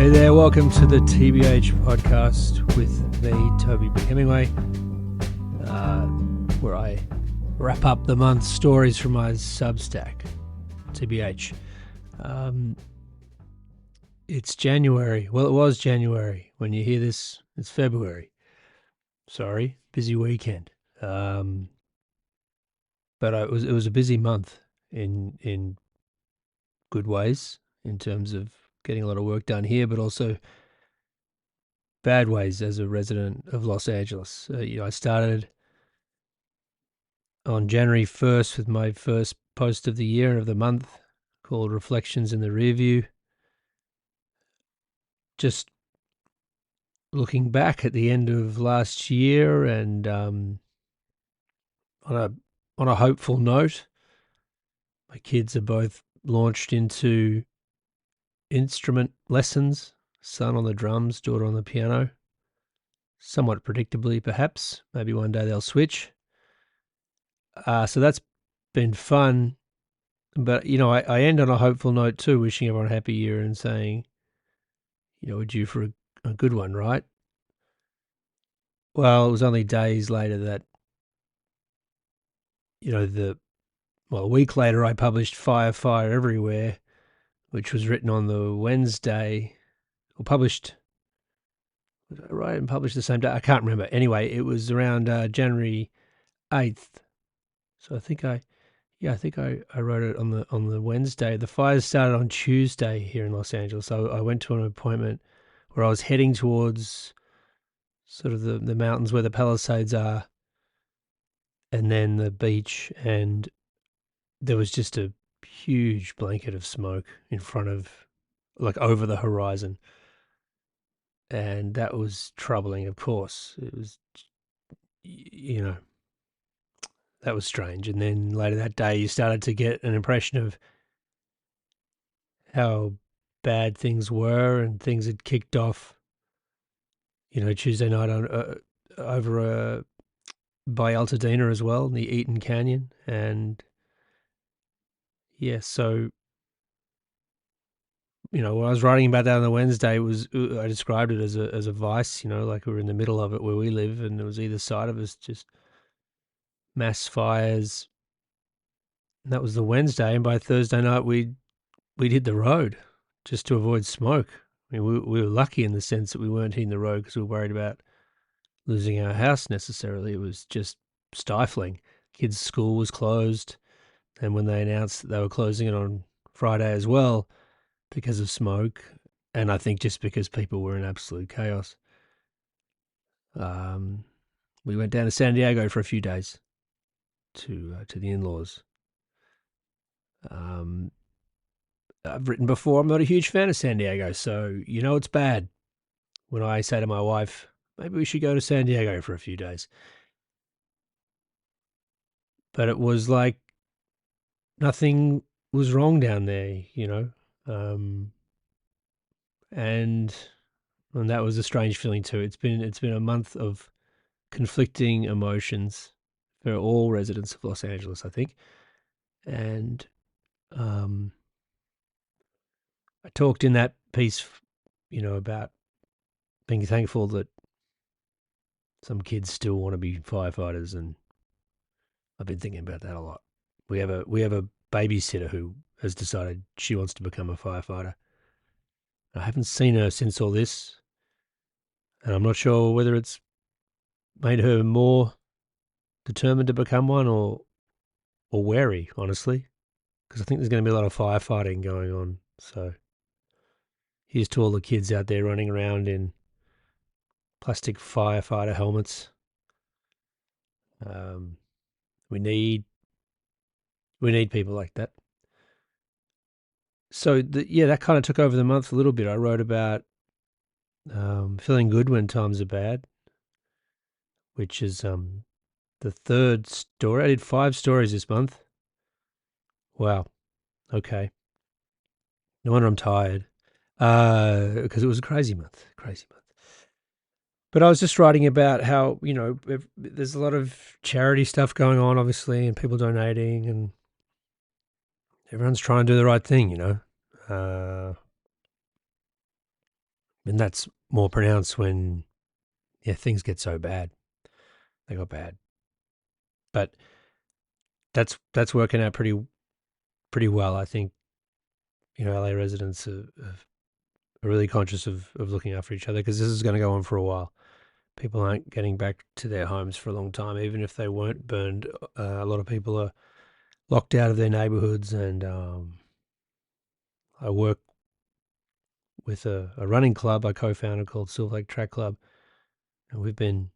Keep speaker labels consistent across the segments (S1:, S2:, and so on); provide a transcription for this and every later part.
S1: Hey there, welcome to the TBH podcast with me, Toby B. Hemingway, where I wrap up the month's stories from my Substack, TBH. It's January. Well, it was January. When you hear this, it's February. Sorry, busy weekend. But it was a busy month in good ways, in terms of getting a lot of work done here, but also bad ways as a resident of Los Angeles. I started on January 1st with my first post of the year and of the month called Reflections in the Rearview. Just looking back at the end of last year and on a hopeful note. My kids are both launched into instrument lessons, son on the drums, daughter on the piano. Somewhat predictably, perhaps. Maybe one day they'll switch. So that's been fun. But, I end on a hopeful note too, wishing everyone a happy year and saying, we're due for a good one, right? Well, it was only days later that, a week later I published Fire Everywhere, which was written on the Wednesday, or published, was I right and published the same day? I can't remember. Anyway, it was around January 8th. So I think I wrote it on the Wednesday. The fires started on Tuesday here in Los Angeles. So I went to an appointment where I was heading towards sort of the mountains where the Palisades are, and then the beach, and there was just a huge blanket of smoke in front of, like, over the horizon. And that was troubling, of course. It was, that was strange. And then later that day, you started to get an impression of how bad things were, and things had kicked off, Tuesday night over by Altadena as well, in the Eaton Canyon. And yeah, so, when I was writing about that on the Wednesday, I described it as a vice, like we were in the middle of it where we live, and it was either side of us, just mass fires. And that was the Wednesday, and by Thursday night we'd hit the road just to avoid smoke. I mean, we were lucky in the sense that we weren't hitting the road because we were worried about losing our house necessarily. It was just stifling. Kids' school was closed, and when they announced that they were closing it on Friday as well because of smoke, and I think just because people were in absolute chaos, we went down to San Diego for a few days to the in-laws. I've written before, I'm not a huge fan of San Diego, so it's bad when I say to my wife, maybe we should go to San Diego for a few days. But it was like nothing was wrong down there, and that was a strange feeling too. It's been a month of conflicting emotions for all residents of Los Angeles, I think. And I talked in that piece, about being thankful that some kids still want to be firefighters, and I've been thinking about that a lot. We have a babysitter who has decided she wants to become a firefighter. I haven't seen her since all this, and I'm not sure whether it's made her more determined to become one or wary, honestly, because I think there's going to be a lot of firefighting going on. So here's to all the kids out there running around in plastic firefighter helmets. We need people like that. So that kind of took over the month a little bit. I wrote about feeling good when times are bad, which is the third story. I did 5 stories this month. Wow. Okay. No wonder I'm tired, because it was a crazy month. But I was just writing about how, there's a lot of charity stuff going on, obviously, and people donating, and everyone's trying to do the right thing, And that's more pronounced when things get so bad. They got bad. But that's working out pretty well. I think LA residents are really conscious of looking after each other, because this is going to go on for a while. People aren't getting back to their homes for a long time, even if they weren't burned. A lot of people are locked out of their neighborhoods, and I work with a running club I co-founded called Silver Lake Track Club, and we've been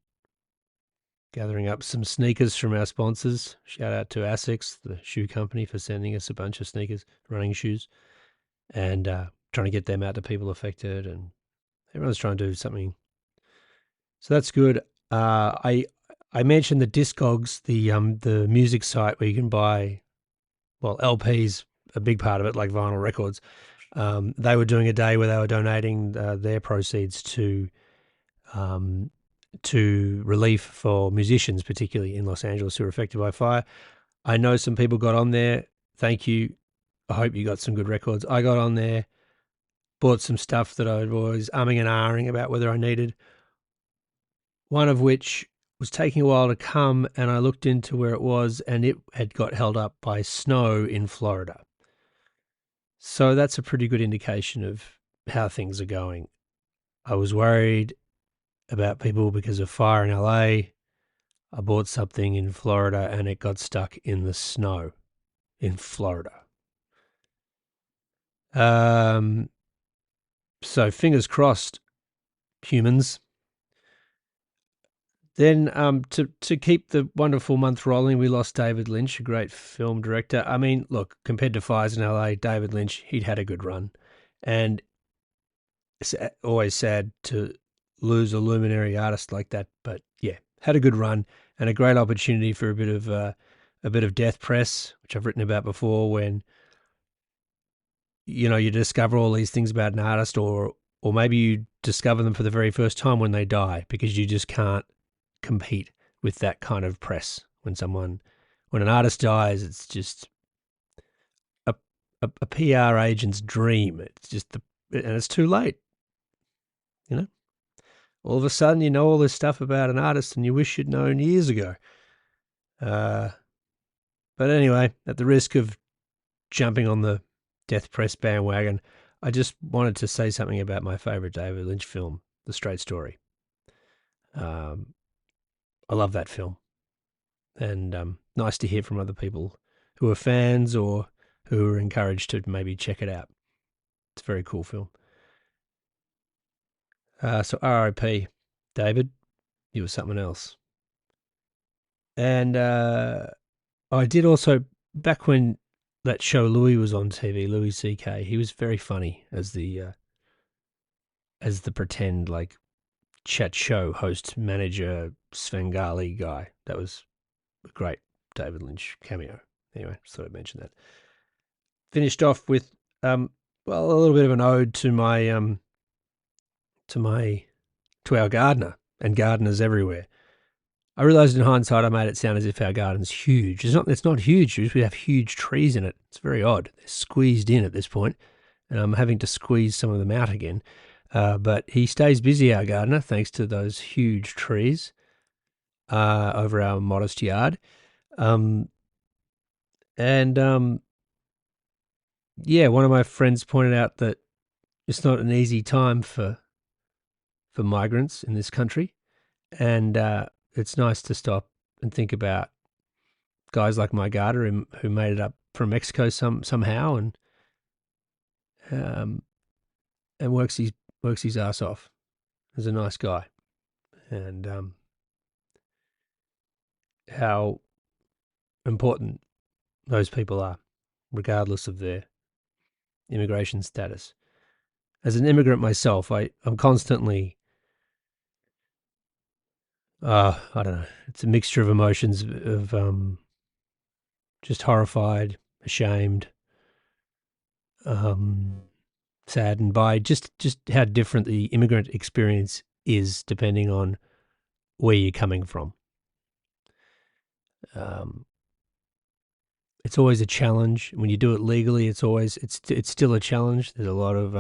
S1: gathering up some sneakers from our sponsors. Shout out to Asics, the shoe company, for sending us a bunch of sneakers, running shoes, and trying to get them out to people affected. And everyone's trying to do something. So that's good. I mentioned the Discogs, the music site where you can buy, well, LPs, a big part of it, like vinyl records. They were doing a day where they were donating their proceeds to relief for musicians, particularly in Los Angeles, who are affected by fire. I know some people got on there. Thank you. I hope you got some good records. I got on there, bought some stuff that I was umming and ahhing about whether I needed, one of which was taking a while to come, and I looked into where it was, and it had got held up by snow in Florida. So that's a pretty good indication of how things are going. I was worried about people because of fire in LA. I bought something in Florida and it got stuck in the snow in Florida. So fingers crossed, humans. Then to keep the wonderful month rolling, we lost David Lynch, a great film director. I mean, look, compared to Fires in LA, David Lynch, he'd had a good run. And it's always sad to lose a luminary artist like that. But yeah, had a good run and a great opportunity for a bit of death press, which I've written about before, when you discover all these things about an artist, or maybe you discover them for the very first time when they die, because you just can't compete with that kind of press. When an artist dies, it's just a PR agent's dream. It's just and it's too late. All of a sudden, you know all this stuff about an artist, and you wish you'd known years ago. But anyway, at the risk of jumping on the death press bandwagon, I just wanted to say something about my favorite David Lynch film, The Straight Story. I love that film, and nice to hear from other people who are fans or who are encouraged to maybe check it out. It's a very cool film. So R.I.P. David, you were something else. And I did also, back when that show Louis was on TV, Louis C.K., he was very funny as the pretend, like, chat show host, manager, Svengali guy. That was a great David Lynch cameo. Anyway, just thought I'd mention that. Finished off with a little bit of an ode to our gardener and gardeners everywhere. I realised in hindsight I made it sound as if our garden's huge. It's not huge. We have huge trees in it. It's very odd. They're squeezed in at this point, and I'm having to squeeze some of them out again. But he stays busy, our gardener, thanks to those huge trees over our modest yard. One of my friends pointed out that it's not an easy time for migrants in this country, and it's nice to stop and think about guys like my gardener who made it up from Mexico somehow, and works his ass off. He's a nice guy, and how important those people are, regardless of their immigration status. As an immigrant myself, I'm constantly, I don't know, it's a mixture of emotions of just horrified, ashamed, saddened by just how different the immigrant experience is depending on where you're coming from. It's always a challenge when you do it legally. It's still a challenge. There's a lot of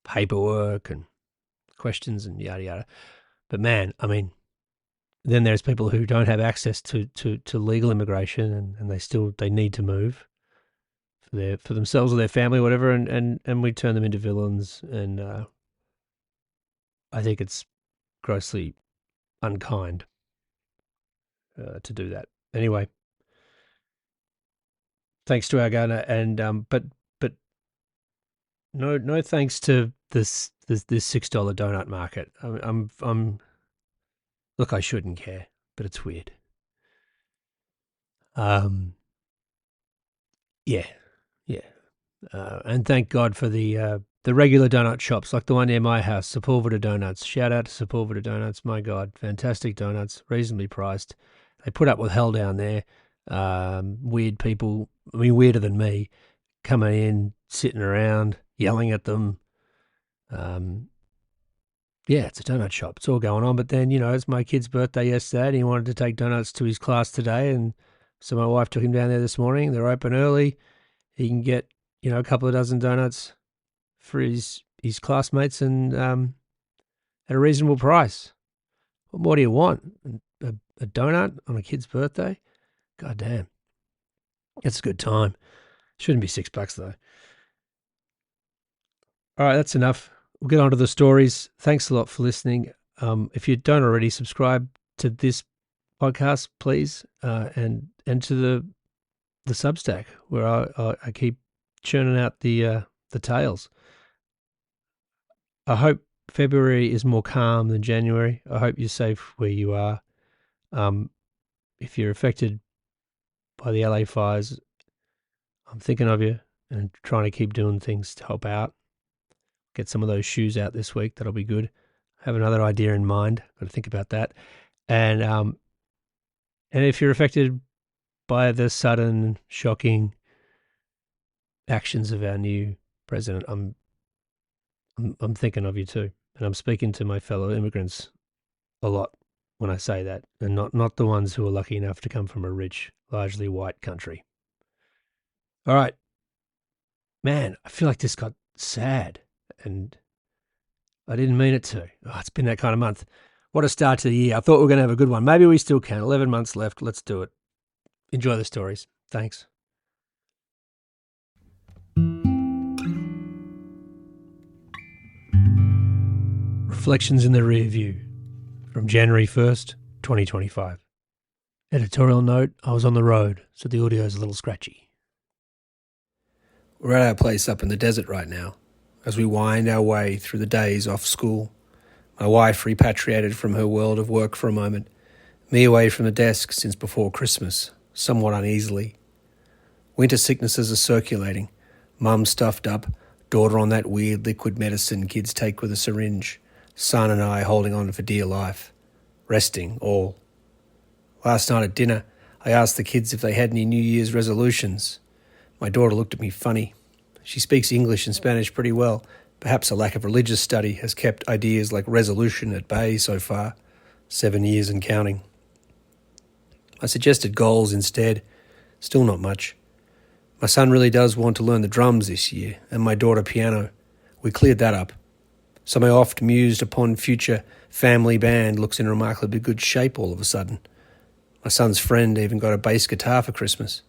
S1: paperwork and questions and yada yada. But man, I mean, then there's people who don't have access to legal immigration and they need to move for themselves or their family or whatever, and we turn them into villains, and I think it's grossly unkind to do that. Anyway, thanks to our governor, and but no thanks to this $6 donut market. I'm look, I shouldn't care, but it's weird. Yeah. And thank God for the regular donut shops like the one near my house, Sepulveda Donuts. Shout out to Sepulveda Donuts. My God, fantastic donuts, reasonably priced. They put up with hell down there. Weird people, I mean, weirder than me, coming in, sitting around, yelling at them. Yeah, it's a donut shop. It's all going on. But then, it's my kid's birthday yesterday and he wanted to take donuts to his class today. And so my wife took him down there this morning. They're open early. He can get, a couple of dozen donuts for his classmates and at a reasonable price. What more do you want? A donut on a kid's birthday? God damn. It's a good time. Shouldn't be $6 though. All right, that's enough. We'll get on to the stories. Thanks a lot for listening. If you don't already, subscribe to this podcast, please, and to the Substack where I keep churning out the tales. I hope February is more calm than January. I hope you're safe where you are. If you're affected by the LA fires, I'm thinking of you and trying to keep doing things to help out. Get some of those shoes out this week. That'll be good. I have another idea in mind. Got to think about that. And if you're affected by the sudden, shocking actions of our new president, I'm thinking of you too. And I'm speaking to my fellow immigrants a lot when I say that, and not the ones who are lucky enough to come from a rich, largely white country. All right. Man, I feel like this got sad, and I didn't mean it to. Oh, it's been that kind of month. What a start to the year. I thought we were going to have a good one. Maybe we still can. 11 months left. Let's do it. Enjoy the stories. Thanks. Reflections in the Rearview from January 1st, 2025. Editorial note, I was on the road, so the audio is a little scratchy. We're at our place up in the desert right now, as we wind our way through the days off school. My wife repatriated from her world of work for a moment, me away from the desk since before Christmas, somewhat uneasily. Winter sicknesses are circulating, mum stuffed up, daughter on that weird liquid medicine kids take with a syringe, son and I holding on for dear life, resting all. Last night at dinner, I asked the kids if they had any New Year's resolutions. My daughter looked at me funny. She speaks English and Spanish pretty well. Perhaps a lack of religious study has kept ideas like resolution at bay so far, 7 years and counting. I suggested goals instead. Still not much. My son really does want to learn the drums this year, and my daughter piano. We cleared that up. So my oft mused upon future family band looks in remarkably good shape all of a sudden. My son's friend even got a bass guitar for Christmas.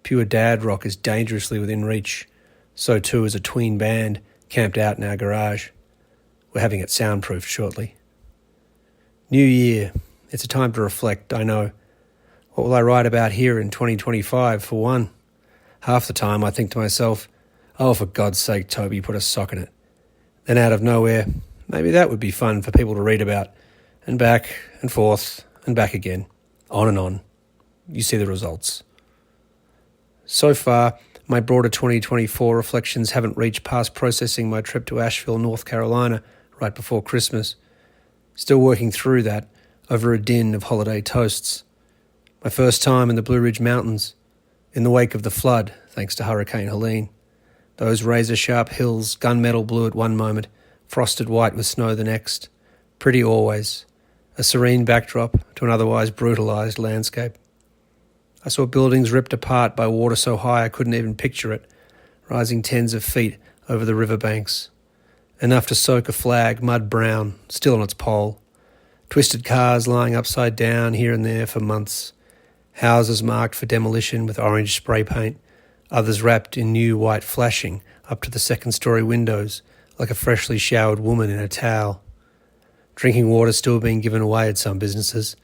S1: Pure dad rock is dangerously within reach. So too is a tween band camped out in our garage. We're having it soundproofed shortly. New year. It's a time to reflect, I know. What will I write about here in 2025 for one? Half the time I think to myself, oh, for God's sake, Toby, put a sock in it. Then out of nowhere, maybe that would be fun for people to read about. And back and forth and back again. On and on. You see the results. So far, my broader 2024 reflections haven't reached past processing my trip to Asheville, North Carolina, right before Christmas. Still working through that over a din of holiday toasts. My first time in the Blue Ridge Mountains, in the wake of the flood, thanks to Hurricane Helene. Those razor-sharp hills, gunmetal blue at one moment, frosted white with snow the next. Pretty always. A serene backdrop to an otherwise brutalised landscape. I saw buildings ripped apart by water so high I couldn't even picture it, rising tens of feet over the riverbanks. enough to soak a flag mud brown, still on its pole. Twisted cars lying upside down here and there for months. Houses marked for demolition with orange spray paint, others wrapped in new white flashing up to the second-story windows like a freshly showered woman in a towel. Drinking water still being given away at some businesses.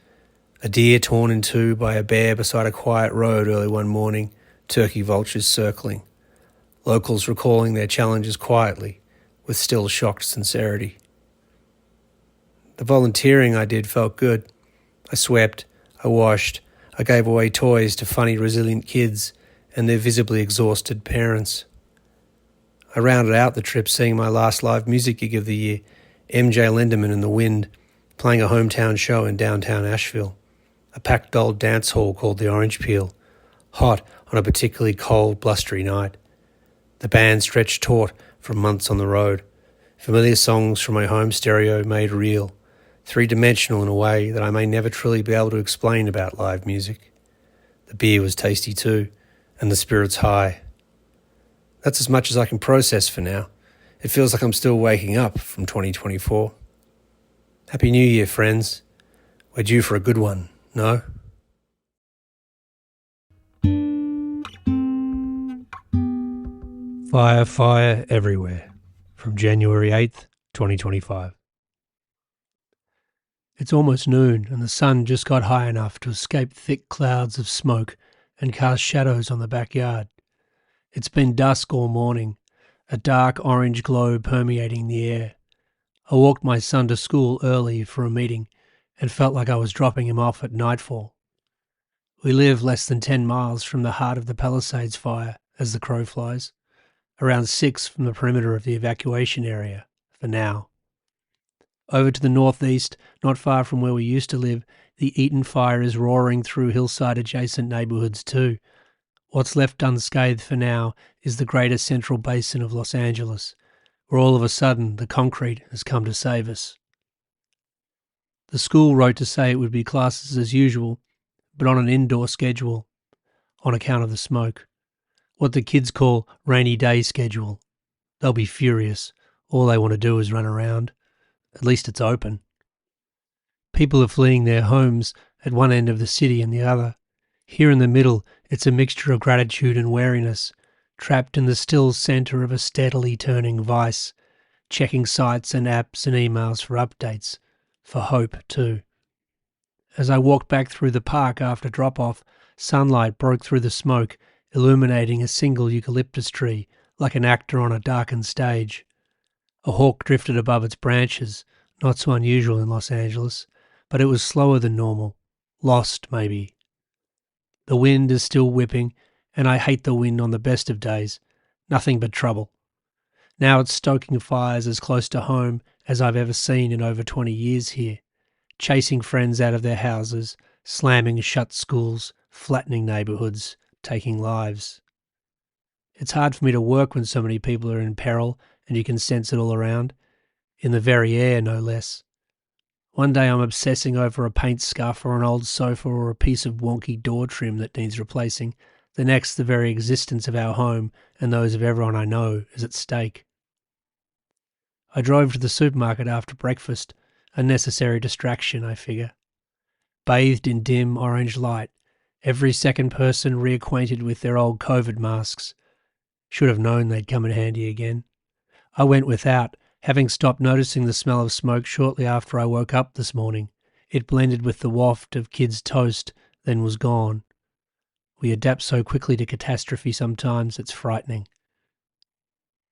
S1: A deer torn in two by a bear beside a quiet road early one morning, turkey vultures circling. Locals recalling their challenges quietly, with still shocked sincerity. The volunteering I did felt good. I swept, I washed, I gave away toys to funny, resilient kids and their visibly exhausted parents. I rounded out the trip seeing my last live music gig of the year, MJ Lenderman and the Wind, playing a hometown show in downtown Asheville. A packed old dance hall called the Orange Peel, hot on a particularly cold, blustery night. The band stretched taut from months on the road, familiar songs from my home stereo made real, three-dimensional in a way that I may never truly be able to explain about live music. The beer was tasty too, and the spirits high. That's as much as I can process for now. It feels like I'm still waking up from 2024. Happy New Year, friends. We're due for a good one, no? Fire, Fire Everywhere, from January 8th, 2025. It's almost noon and the sun just got high enough to escape thick clouds of smoke and cast shadows on the backyard. It's been dusk all morning, a dark orange glow permeating the air. I walked my son to school early for a meeting and felt like I was dropping him off at nightfall. We live less than 10 miles from the heart of the Palisades fire, as the crow flies, around 6 from the perimeter of the evacuation area, for now. Over to the northeast, not far from where we used to live, the Eaton fire is roaring through hillside-adjacent neighbourhoods too. What's left unscathed for now is the greater central basin of Los Angeles, where all of a sudden the concrete has come to save us. The school wrote to say it would be classes as usual, but on an indoor schedule, on account of the smoke. What the kids call rainy day schedule. They'll be furious. All they want to do is run around. At least it's open. People are fleeing their homes at one end of the city and the other. Here in the middle, it's a mixture of gratitude and wariness, trapped in the still centre of a steadily turning vice, checking sites and apps and emails for updates, for hope too. As I walked back through the park after drop-off, sunlight broke through the smoke, illuminating a single eucalyptus tree like an actor on a darkened stage. A hawk drifted above its branches, not so unusual in Los Angeles, but it was slower than normal. Lost, maybe. The wind is still whipping, and I hate the wind on the best of days. Nothing but trouble. Now it's stoking fires as close to home as I've ever seen in over 20 years here, chasing friends out of their houses, slamming shut schools, flattening neighbourhoods, taking lives. It's hard for me to work when so many people are in peril and you can sense it all around, in the very air no less. One day I'm obsessing over a paint scuff or an old sofa or a piece of wonky door trim that needs replacing. The next, the very existence of our home and those of everyone I know is at stake. I drove to the supermarket after breakfast, a necessary distraction, I figure. Bathed in dim orange light, every second person reacquainted with their old COVID masks. Should have known they'd come in handy again. I went without, having stopped noticing the smell of smoke shortly after I woke up this morning. It blended with the waft of kids' toast, then was gone. We adapt so quickly to catastrophe sometimes, it's frightening.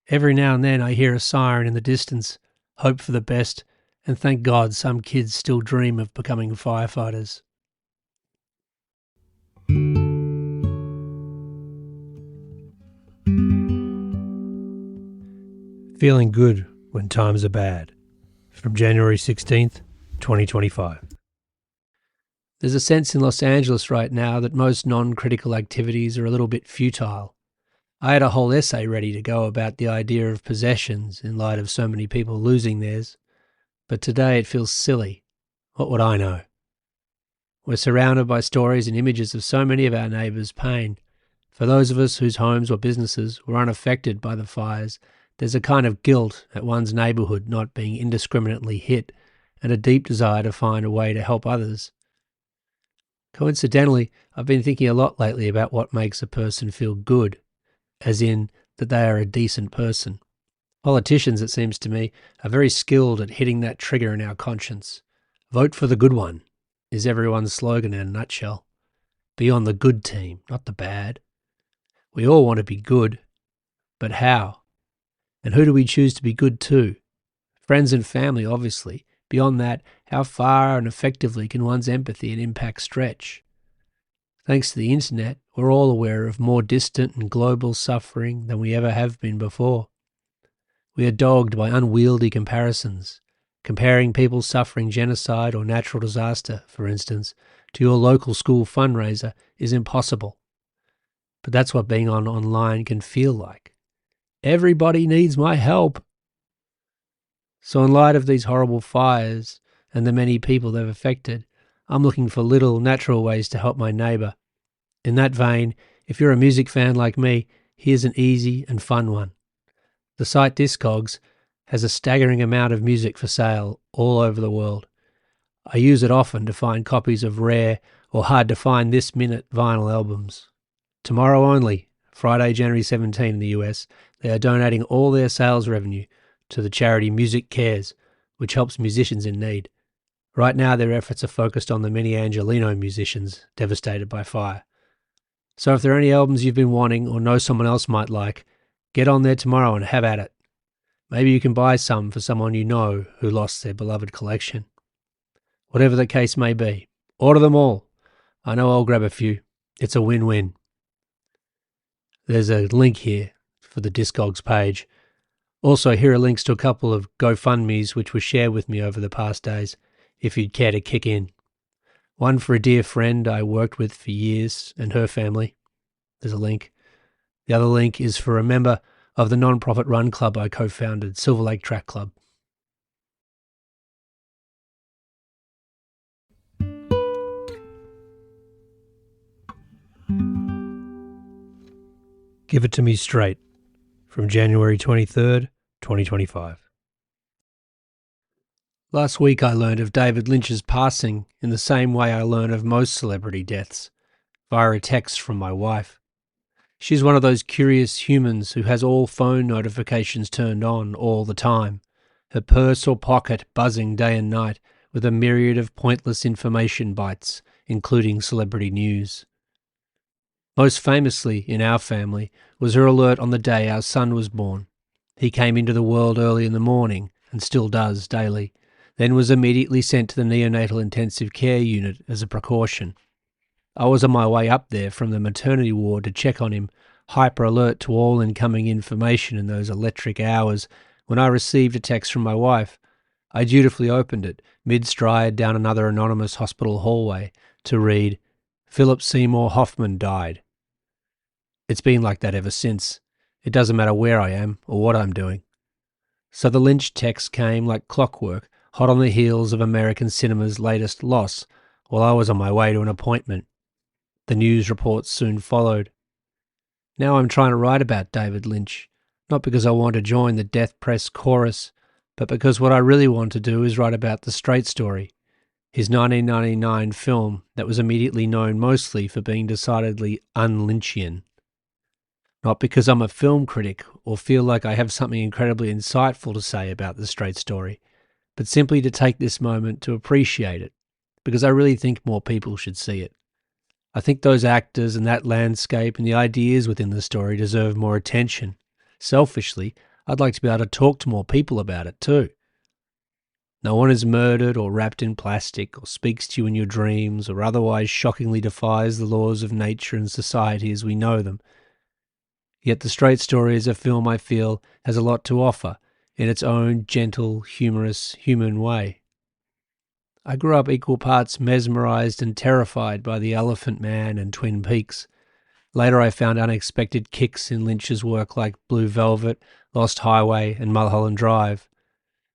S1: Every now and then I hear a siren in the distance, hope for the best, and thank God some kids still dream of becoming firefighters. Feeling good when times are bad. From January 16th, 2025. There's a sense in Los Angeles right now that most non-critical activities are a little bit futile. I had a whole essay ready to go about the idea of possessions in light of so many people losing theirs, but today it feels silly. What would I know? We're surrounded by stories and images of so many of our neighbours' pain. For those of us whose homes or businesses were unaffected by the fires, there's a kind of guilt at one's neighbourhood not being indiscriminately hit and a deep desire to find a way to help others. Coincidentally, I've been thinking a lot lately about what makes a person feel good, as in that they are a decent person. Politicians, it seems to me, are very skilled at hitting that trigger in our conscience. Vote for the good one is everyone's slogan in a nutshell. Be on the good team, not the bad. We all want to be good, but how? And who do we choose to be good to? Friends and family, obviously. Beyond that, how far and effectively can one's empathy and impact stretch? Thanks to the internet, we're all aware of more distant and global suffering than we ever have been before. We are dogged by unwieldy comparisons. Comparing people suffering genocide or natural disaster, for instance, to your local school fundraiser is impossible. But that's what being online can feel like. Everybody needs my help. So in light of these horrible fires and the many people they've affected, I'm looking for little natural ways to help my neighbour. In that vein, if you're a music fan like me, here's an easy and fun one. The site Discogs has a staggering amount of music for sale all over the world. I use it often to find copies of rare or hard-to-find this-minute vinyl albums. Tomorrow only, Friday, January 17 in the US, they are donating all their sales revenue to the charity Music Cares, which helps musicians in need. Right now, their efforts are focused on the many Angelino musicians devastated by fire. So if there are any albums you've been wanting or know someone else might like, get on there tomorrow and have at it. Maybe you can buy some for someone you know who lost their beloved collection. Whatever the case may be, order them all. I know I'll grab a few. It's a win-win. There's a link here for the Discogs page. Also, here are links to a couple of GoFundMes which were shared with me over the past days, if you'd care to kick in. One for a dear friend I worked with for years and her family. There's a link. The other link is for a member of the non-profit run club I co-founded, Silver Lake Track Club. Give It To Me Straight, from January 23rd, 2025. Last week I learned of David Lynch's passing in the same way I learn of most celebrity deaths, via a text from my wife. She's one of those curious humans who has all phone notifications turned on all the time, her purse or pocket buzzing day and night with a myriad of pointless information bites, including celebrity news. Most famously in our family was her alert on the day our son was born. He came into the world early in the morning, and still does daily, then was immediately sent to the neonatal intensive care unit as a precaution. I was on my way up there from the maternity ward to check on him, hyper alert to all incoming information in those electric hours, when I received a text from my wife. I dutifully opened it, mid-stride down another anonymous hospital hallway, to read, "Philip Seymour Hoffman died." It's been like that ever since. It doesn't matter where I am or what I'm doing. So the Lynch text came like clockwork, hot on the heels of American cinema's latest Loss, while I was on my way to an appointment. The news reports soon followed. Now I'm trying to write about David Lynch, not because I want to join the death press chorus, but because what I really want to do is write about the Straight Story, his 1999 film that was immediately known mostly for being decidedly un-Lynchian. Not because I'm a film critic or feel like I have something incredibly insightful to say about the Straight Story, but simply to take this moment to appreciate it, because I really think more people should see it. I think those actors and that landscape and the ideas within the story deserve more attention. Selfishly, I'd like to be able to talk to more people about it too. No one is murdered or wrapped in plastic or speaks to you in your dreams or otherwise shockingly defies the laws of nature and society as we know them. Yet The Straight Story is a film I feel has a lot to offer in its own gentle, humorous, human way. I grew up equal parts mesmerized and terrified by The Elephant Man and Twin Peaks. Later I found unexpected kicks in Lynch's work like Blue Velvet, Lost Highway and Mulholland Drive.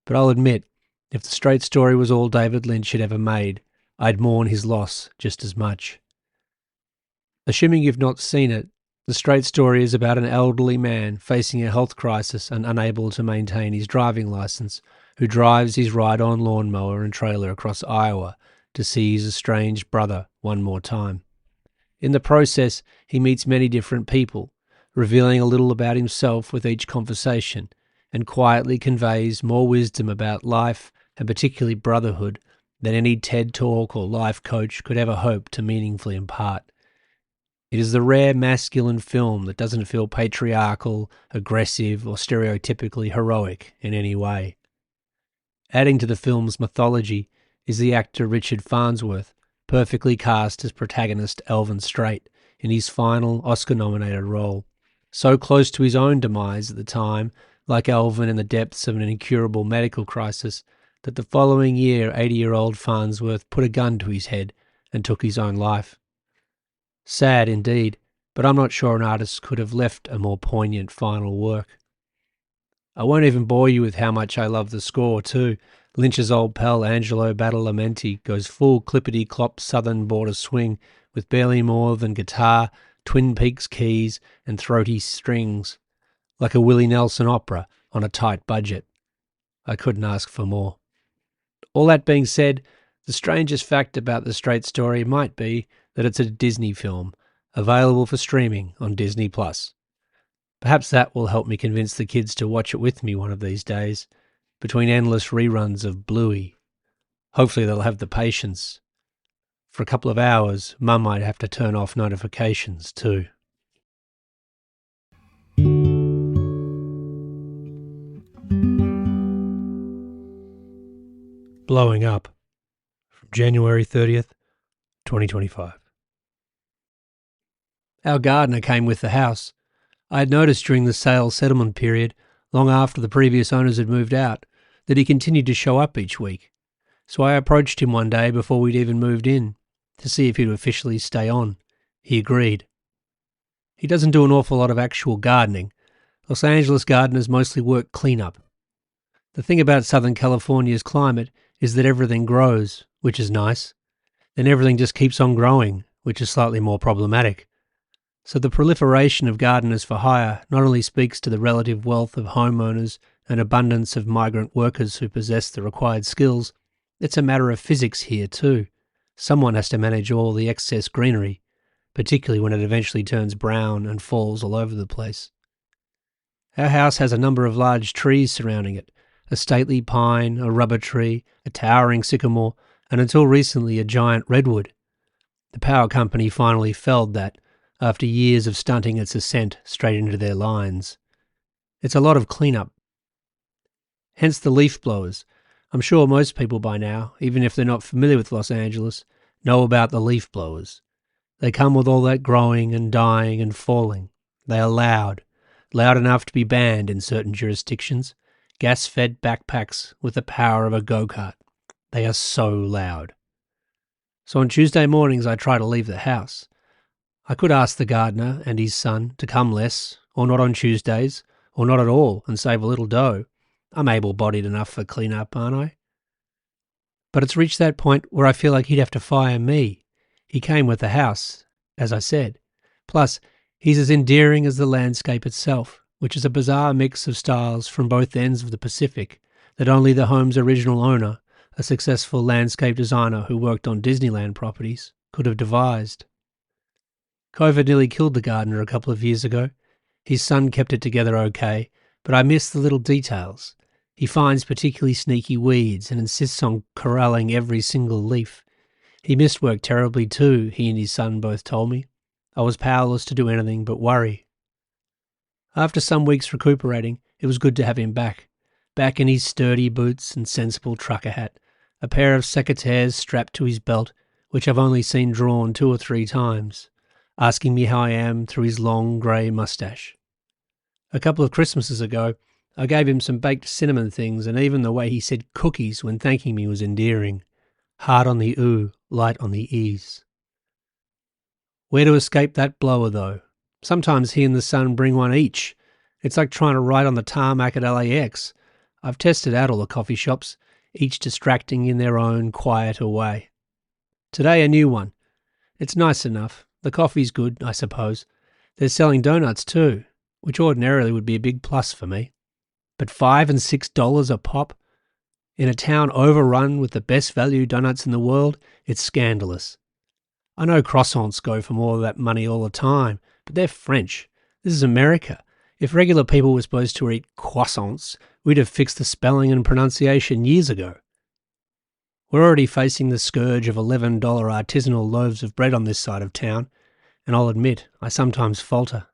S1: But I'll admit, if The Straight Story was all David Lynch had ever made, I'd mourn his loss just as much. Assuming you've not seen it, The Straight story is about an elderly man facing a health crisis and unable to maintain his driving license, who drives his ride-on lawnmower and trailer across Iowa to see his estranged brother one more time. In the process, he meets many different people, revealing a little about himself with each conversation, and quietly conveys more wisdom about life and particularly brotherhood than any TED Talk or life coach could ever hope to meaningfully impart. It is the rare masculine film that doesn't feel patriarchal, aggressive, or stereotypically heroic in any way. Adding to the film's mythology is the actor Richard Farnsworth, perfectly cast as protagonist Elvin Straight in his final Oscar-nominated role. So close to his own demise at the time, like Elvin in the depths of an incurable medical crisis, that the following year 80-year-old Farnsworth put a gun to his head and took his own life. Sad indeed, but I'm not sure an artist could have left a more poignant final work. I won't even bore you with how much I love the score too. Lynch's old pal Angelo Badalamenti goes full clippity-clop southern border swing with barely more than guitar, Twin Peaks keys and throaty strings, like a Willie Nelson opera on a tight budget. I couldn't ask for more. All that being said, the strangest fact about the Straight story might be that it's a Disney film, available for streaming on Disney+. Perhaps that will help me convince the kids to watch it with me one of these days, between endless reruns of Bluey. Hopefully they'll have the patience. For a couple of hours, Mum might have to turn off notifications too. Blowing Up, from January 30th, 2025. Our gardener came with the house. I had noticed during the sale settlement period, long after the previous owners had moved out, that he continued to show up each week. So I approached him one day before we'd even moved in, to see if he'd officially stay on. He agreed. He doesn't do an awful lot of actual gardening. Los Angeles gardeners mostly work cleanup. The thing about Southern California's climate is that everything grows, which is nice. Then everything just keeps on growing, which is slightly more problematic. So the proliferation of gardeners for hire not only speaks to the relative wealth of homeowners and abundance of migrant workers who possess the required skills, it's a matter of physics here too. Someone has to manage all the excess greenery, particularly when it eventually turns brown and falls all over the place. Our house has a number of large trees surrounding it, a stately pine, a rubber tree, a towering sycamore, and until recently a giant redwood. The power company finally felled that, after years of stunting its ascent straight into their lines. It's a lot of cleanup. Hence the leaf blowers. I'm sure most people by now, even if they're not familiar with Los Angeles, know about the leaf blowers. They come with all that growing and dying and falling. They are loud enough to be banned in certain jurisdictions, gas-fed backpacks with the power of a go-kart. They are so loud. So on Tuesday mornings I try to leave the house. I could ask the gardener and his son to come less, or not on Tuesdays, or not at all, and save a little dough. I'm able-bodied enough for clean-up, aren't I? But it's reached that point where I feel like he'd have to fire me. He came with the house, as I said. Plus, he's as endearing as the landscape itself, which is a bizarre mix of styles from both ends of the Pacific that only the home's original owner, a successful landscape designer who worked on Disneyland properties, could have devised. COVID nearly killed the gardener a couple of years ago. His son kept it together okay, but I miss the little details. He finds particularly sneaky weeds and insists on corralling every single leaf. He missed work terribly too, he and his son both told me. I was powerless to do anything but worry. After some weeks recuperating, it was good to have him back. Back in his sturdy boots and sensible trucker hat, a pair of secateurs strapped to his belt, which I've only seen drawn 2 or 3 times, asking me how I am through his long grey moustache. A couple of Christmases ago, I gave him some baked cinnamon things, and even the way he said cookies when thanking me was endearing. Hard on the ooh, light on the e's. Where to escape that blower, though? Sometimes he and the son bring one each. It's like trying to ride on the tarmac at LAX. I've tested out all the coffee shops, each distracting in their own quieter way. Today a new one. It's nice enough. The coffee's good, I suppose. They're selling donuts too, which ordinarily would be a big plus for me. But $5 and $6 a pop? In a town overrun with the best value donuts in the world, it's scandalous. I know croissants go for more of that money all the time, but they're French. This is America. If regular people were supposed to eat croissants, we'd have fixed the spelling and pronunciation years ago. We're already facing the scourge of $11 artisanal loaves of bread on this side of town, and I'll admit I sometimes falter.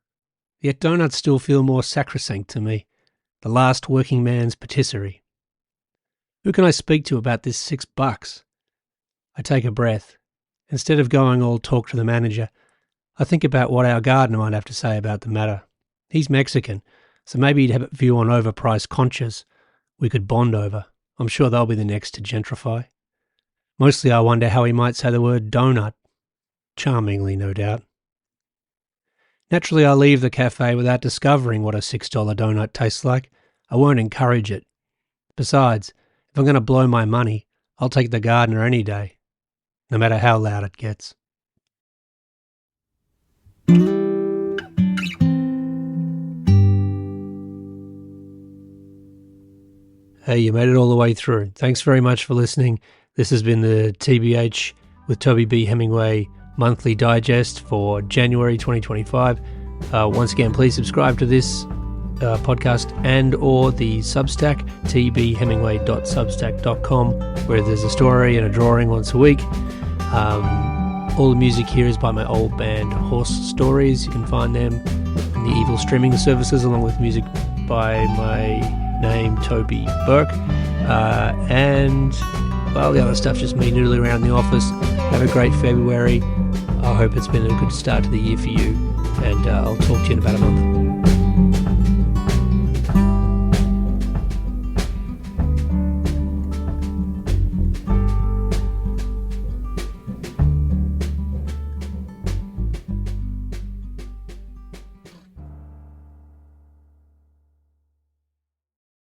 S1: Yet donuts still feel more sacrosanct to me, the last working man's patisserie. Who can I speak to about this $6? I take a breath. Instead of going all talk to the manager, I think about what our gardener might have to say about the matter. He's Mexican, so maybe he'd have a view on overpriced conchas we could bond over. I'm sure they'll be the next to gentrify. Mostly I wonder how he might say the word donut. Charmingly, no doubt. Naturally, I leave the cafe without discovering what a $6 donut tastes like. I won't encourage it. Besides, if I'm going to blow my money, I'll take the gardener any day, no matter how loud it gets. Hey, you made it all the way through. Thanks very much for listening. This has been the TBH with Toby B. Hemingway monthly digest for January 2025. Once again, please subscribe to this podcast and or the Substack, tbhemingway.substack.com, where there's a story and a drawing once a week. All the music here is by my old band Horse Stories. You can find them in the evil streaming services, along with music by my name, Toby Burke. And well, the other stuff, just me noodling around the office. Have a great February. I hope it's been a good start to the year for you, and I'll talk to you in about a month.